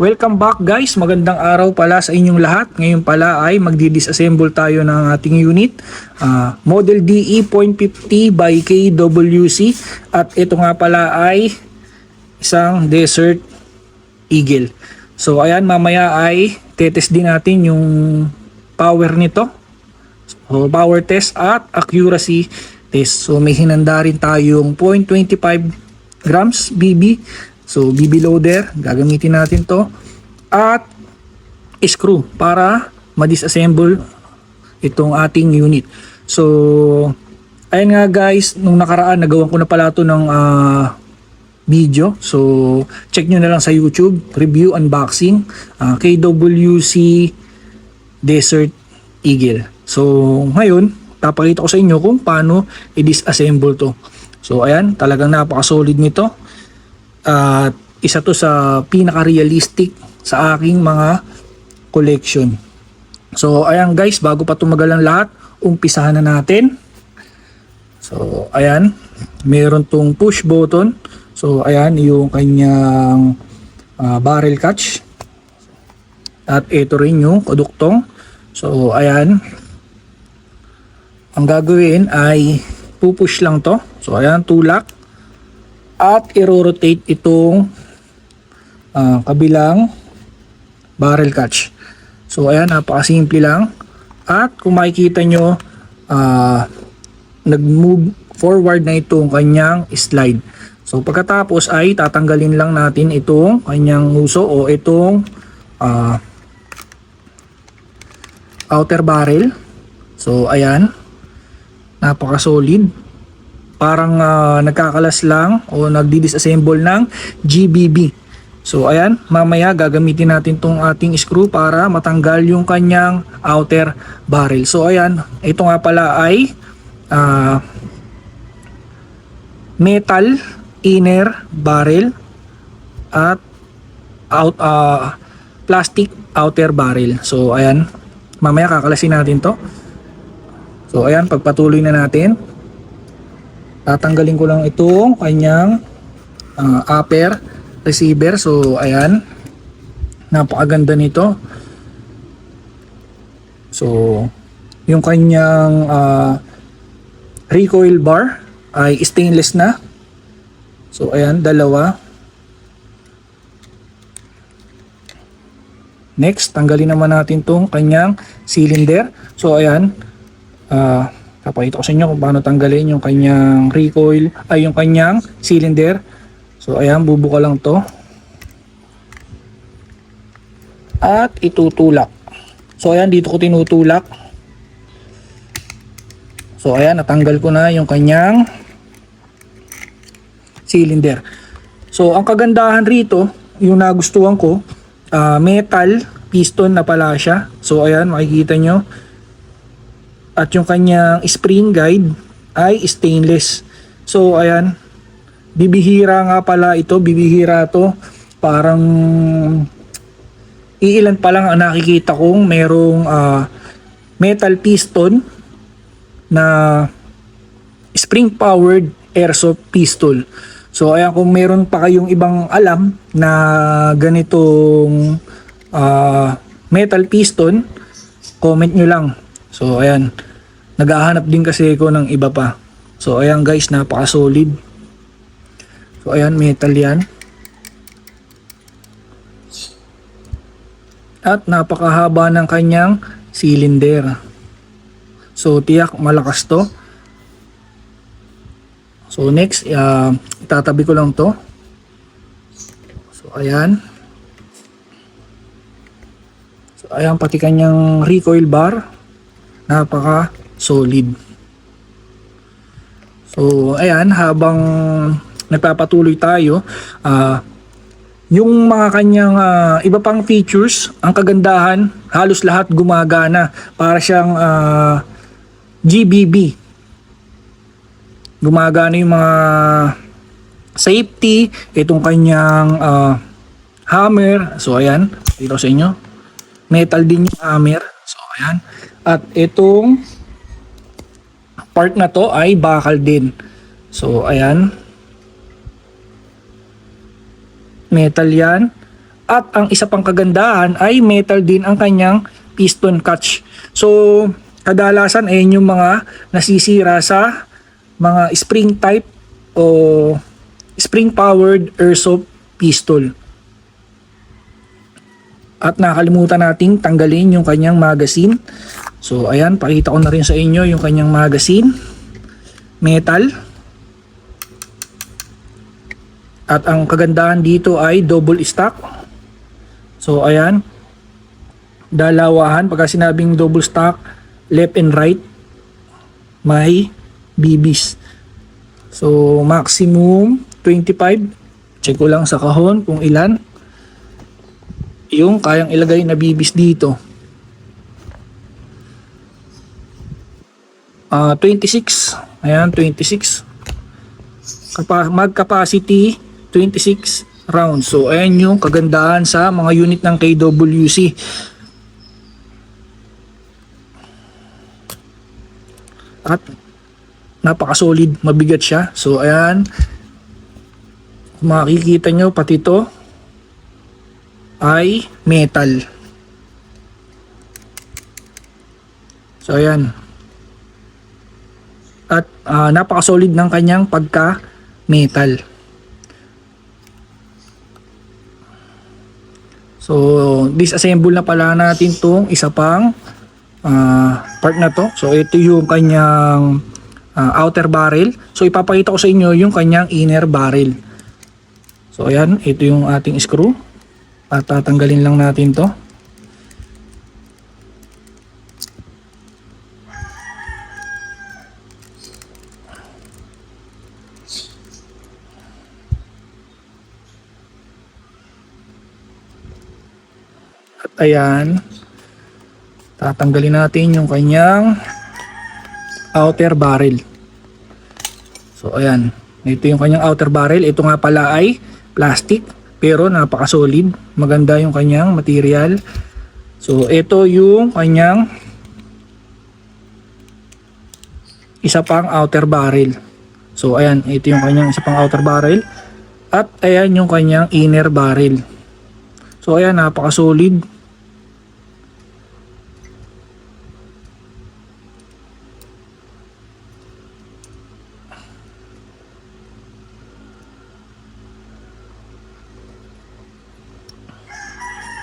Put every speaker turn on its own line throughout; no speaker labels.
Welcome back guys, magandang araw pala sa inyong lahat. Ngayon pala ay magdi-disassemble tayo ng ating unit, Model DE.50 by KWC, at ito nga pala ay isang Desert Eagle. So ayan, mamaya ay tetest din natin yung power nito. So power test at accuracy test. So may hinanda rin tayong 0.25 grams BB. So BB loader, gagamitin natin to, at screw para ma-disassemble itong ating unit. So ayun nga guys, nung nakaraan nagawa ko na pala to ng video. So check nyo na lang sa YouTube, review unboxing KWC Desert Eagle. So ngayon, papakita ko sa inyo kung paano i-disassemble to. So ayan, talagang napaka-solid nito. At isa to sa pinaka-realistic sa aking mga collection. So ayan guys, bago pa tumagal ang lahat, umpisahan na natin. So ayan, meron tong push button. So ayan yung kanyang barrel catch. At ito rin yung kaduktong. So ayan, ang gagawin ay pupush lang to. So ayan, tulak. At i-rotate itong kabilang barrel catch. So ayan, napakasimple lang. At kung makikita nyo, nag-move forward na itong kanyang slide. So pagkatapos ay tatanggalin lang natin itong kanyang uso o itong outer barrel. So ayan, napaka-solid. Parang nagkakalas lang o nagdi-disassemble ng GBB. So ayan, mamaya gagamitin natin tong ating screw para matanggal yung kanyang outer barrel. So ayan, ito nga pala ay metal inner barrel at plastic outer barrel. So ayan, mamaya kakalasin natin to. So ayan, pagpatuloy na natin. Tatanggalin ko lang itong kanyang upper receiver. So ayan, napakaganda nito. So yung kanyang recoil bar ay stainless na. So ayan, dalawa. Next, tanggalin naman natin itong kanyang cylinder. So ayan, papakita ko sa inyo kung paano tanggalin yung kanyang recoil, ay yung kanyang cylinder. So ayan, bubuka lang to. At itutulak. So ayan, dito ko tinutulak. So ayan, natanggal ko na yung kanyang cylinder. So ang kagandahan rito, yung nagustuhan ko, metal piston na pala siya. So ayan, makikita nyo. At yung kanyang spring guide ay stainless. So ayan, bibihira nga pala ito, bibihira to. Parang iilan pa lang ang nakikita kong merong metal piston na spring powered airsoft pistol. So ayan, kung meron pa kayong ibang alam na ganitong metal piston, comment nyo lang. So ayan, naghahanap din kasi ako ng iba pa. So ayan guys, napaka solid. So ayan, metal yan. At napakahaba ng kanyang cylinder. So tiyak malakas to. So next, itatabi ko lang to. So ayan. So ayan, pati kanyang recoil bar, napaka solid. So ayan, habang nagpapatuloy tayo, yung mga kanyang iba pang features, ang kagandahan, halos lahat gumagana. Para siyang GBB. Gumagana yung mga safety, itong kanyang hammer. So ayan, dito sa inyo, metal din yung hammer. So ayan, at itong part na to ay bakal din. So ayan, metal yan. At ang isa pang kagandahan ay metal din ang kanyang piston catch. So kadalasan ay yung mga nasisira sa mga spring type o spring powered airsoft pistol. At nakalimutan nating tanggalin yung kanyang magazine. So ayan, pakita ko na rin sa inyo yung kanyang magazine. Metal. At ang kagandahan dito ay double stock. So ayan, dalawahan. Pagka sinabing double stock, left and right, may BBs. So maximum 25. Check ko lang sa kahon kung ilan yung kayang ilagay na BBs dito. 26. Ayan, 26. Mag-capacity 26 rounds. So ayan yung kagandahan sa mga unit ng KWC. At napaka-solid, mabigat siya. So ayan, makikita nyo pati to ay metal. So ayan. At napaka-solid ng kanyang pagka-metal. So disassemble na pala natin tong isa pang part na to. So ito yung kanyang outer barrel. So ipapakita ko sa inyo yung kanyang inner barrel. So ayan, ito yung ating screw. At tatanggalin lang natin to. At ayan, tatanggalin natin yung kanyang outer barrel. So ayan, ito yung kanyang outer barrel. Ito nga pala ay plastic pero napaka-solid. Maganda yung kanyang material. So ito yung kanyang isa pang outer barrel. So ayan, ito yung kanyang isa pang outer barrel. At ayan yung kanyang inner barrel. So ayan, napaka-solid.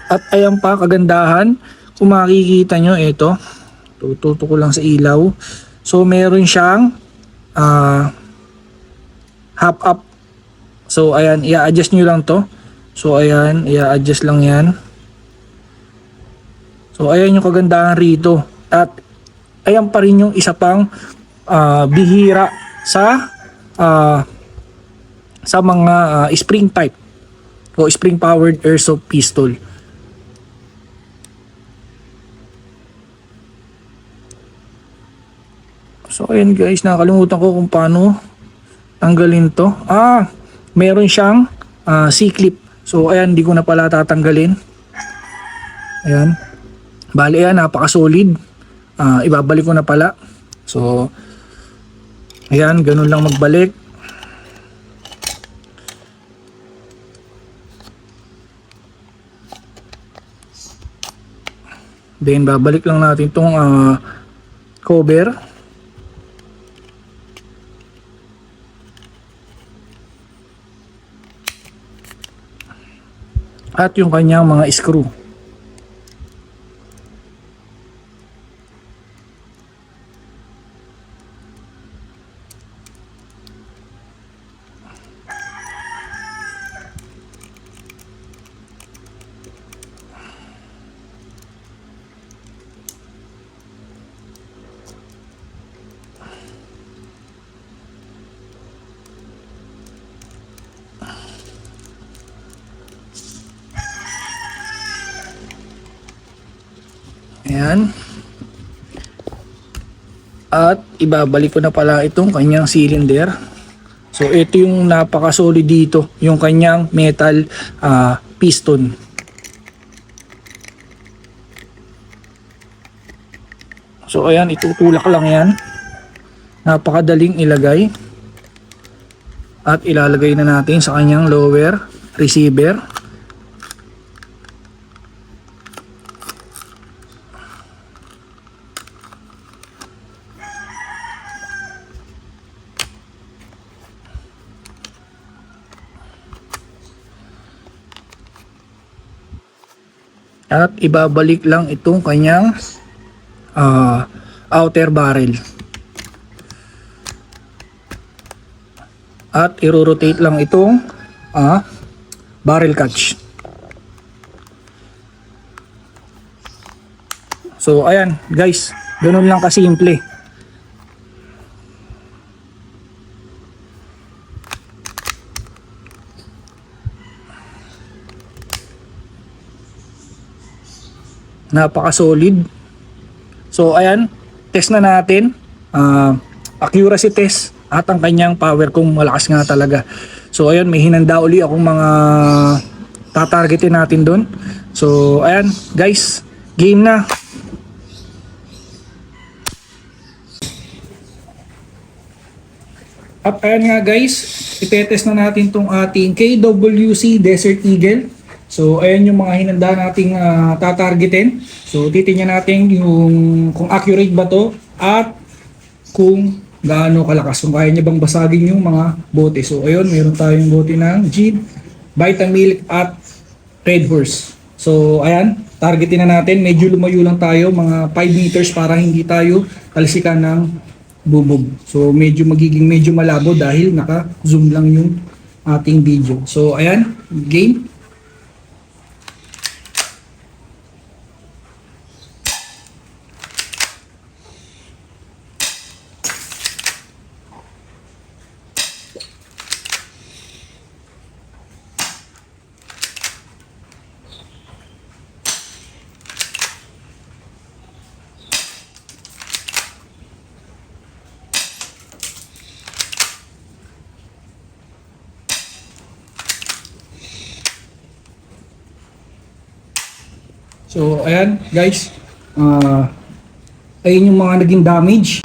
At ayan pa kagandahan, kung makikita nyo ito, tututo ko lang sa ilaw. So meron siyang half up. So ayan, i-adjust nyo lang to. So ayan, i-adjust lang yan. So ayan yung kagandahan rito. At ayan pa rin yung isa pang bihira sa mga spring type o spring powered airsoft pistol. So ayan guys, nakalimutan ko kung paano tanggalin to. Meron siyang C-clip. So ayan, hindi ko na pala tatanggalin. Ayan. Bali ayan, napaka-solid. Ibabalik ko na pala. So ayan, ganun lang magbalik. Then babalik lang natin tong cover. At yung kanyang mga screw. Ayan. At ibabalik ko na pala itong kanyang cylinder. So ito yung napaka-solid dito, yung kanyang metal piston. So ayan, itutulak lang yan. Napakadaling ilagay. At ilalagay na natin sa kanyang lower receiver. At ibabalik lang itong kanyang outer barrel. At i-rotate lang itong barrel catch. So ayan guys, ganun lang kasimple. Napaka-solid. So ayan, test na natin. Accuracy test at ang kanyang power kung malakas nga talaga. So ayan, may hinanda uli akong mga tatargetin natin doon. So ayan guys, game na. At ayan nga guys, itetest na natin tong ating KWC Desert Eagle. So ayan yung mga hinanda nating tatargetin. So titingnan natin yung kung accurate ba to at kung gaano kalakas, kung kaya niya bang basagin yung mga bote. So ayun, meron tayong bote ng Jid, Vitamilk at Red Horse. So ayan, targetin na natin. Medyo lumayo lang tayo, mga 5 meters para hindi tayo talsikan ng bubog. So medyo medyo malabo dahil naka-zoom lang yung ating video. So ayan, game. So ayan guys, ayun yung mga naging damage.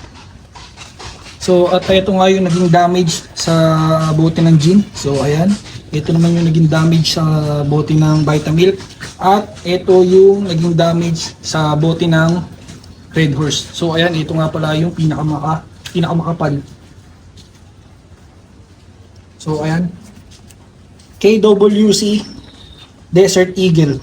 So at ito nga yung naging damage sa bote ng gin. So ayan, ito naman yung naging damage sa bote ng Vitamilk. At ito yung naging damage sa bote ng Red Horse. So ayan, ito nga pala yung pinakamakapal. So ayan, KWC Desert Eagle.